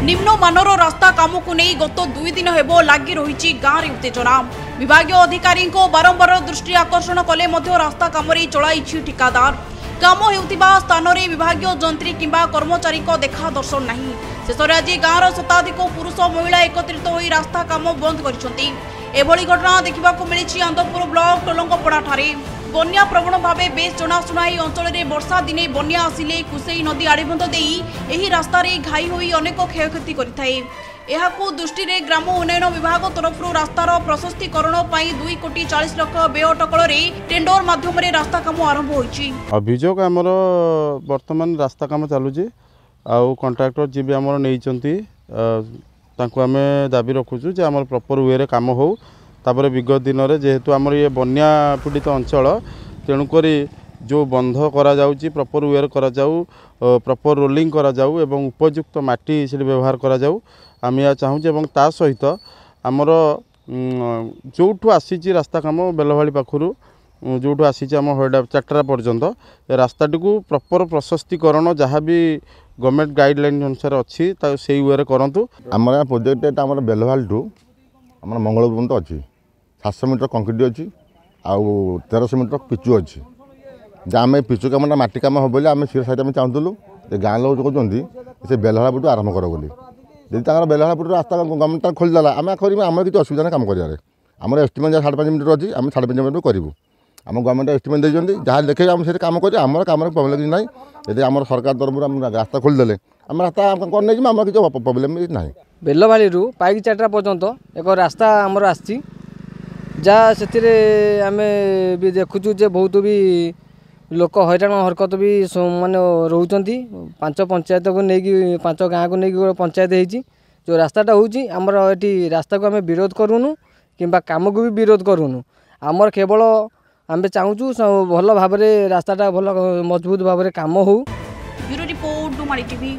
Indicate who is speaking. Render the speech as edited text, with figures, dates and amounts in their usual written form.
Speaker 1: निम्नमानर रास्ता काम को नहीं गत 2 दिन हेब लगी रही गाँव में उत्तेजना। विभाग अधिकारी बारंबार दृष्टि आकर्षण कले रास्ता काम चलाई ठिकादार। काम होउतिबा स्थान में विभाग जंत्री किंबा कर्मचारी देखा दर्शन नहीं। शेष में आज गाँवर शताधिक पुरुष महिला एकत्रित हो रास्ता काम बंद कर घटना देखा मिली आंदपुर ब्लॉक टोलंगपड़ा ठारे। बन्या प्रवण भाव बेस जनाशुना अंचल में वर्षा दिने बन्या आसिले कुसेई नदी आड़बंध देई रास्तार घाई होई अनेक क्षयक्षति करिथाए। एहाकु दृष्टि में ग्राम उन्नयन विभाग तरफ रास्तार प्रशस्तीकरण 2,40,00,000 व्यय अटकल टेंडर माध्यम रास्ता काम आरंभ होइछि।
Speaker 2: अभियोग आमर वर्तमान रास्ता काम चलुछि आउ कंट्राक्टर जी भी आमर नैचंती तांको आमे दाबी रखुछु जे आमर प्रॉपर वे रे काम हो। तापर विगत दिन में जेहेतु आमर ये बन्या पीड़ित अंचल तेणुक जो बंध करा जाउची प्रॉपर वे करा जाऊ, प्रॉपर रोलिंग करा जाऊ एवं उपयुक्त माटी से व्यवहार करा जाऊ आम या चाहूँ। एवं ता सहित आमर जो आसी रास्ता काम बेलभाड़ी पाखु जो आसी आम हड़ा चार्टा पर्यंत रास्ताटी को प्रॉपर प्रशस्तीकरण जहाँ भी गवर्नमेंट गाइडलाइन अनुसार अच्छी से वे करूँ।
Speaker 3: आम प्रोजेक्ट आम बेलभाड़ी टू आम मंगल पर्यंत अच्छी 700 मीटर कंक्रीट अच्छी आउ 1300 मीटर पिचु अच्छी। जहाँ आम पिचु कम मटी कम हम बोले आम सी साइड में चाहूँ गाँ लोग कहते से बेलहाड़ा पुट आरंभ कर बोली जी बेलहाड़ा पुट रास्ता गवर्नमेंट खोलीदेला आम आम किसी असुविधा ना काम कर आम एस्टिमेट 5.5 मीटर अच्छी आम 5.5 मीटर करूँ। आम गवर्नमेंट एस्टिमेट देते जहाँ देखे आम से काम करें आम काम प्रोब्लेम ना। यदि आम सरकार तरफ आम रास्ता खोलीदे आम रास्ता कर नहीं आम किसी प्रोब्लेम ना।
Speaker 4: बेलभाड़ी पाइक चार्टा पर्यंत एक रास्ता आमर आसी जहाँ से आम भी देखुचु जे बहुत भी लोक हैरान हरकत भी माने रोचंती। 5 पंचायत को लेकिन 5 गाँव को लेकिन पंचायत होती जो रास्ताटा होची आमर एटी रास्ता को आम विरोध करूनु किंबा काम को भी विरोध करूनु। आमर केवल आम चाहूँ भल भाव रास्ताटा भल मजबूत भाव काम हो।
Speaker 1: Bureau report Dumari TV.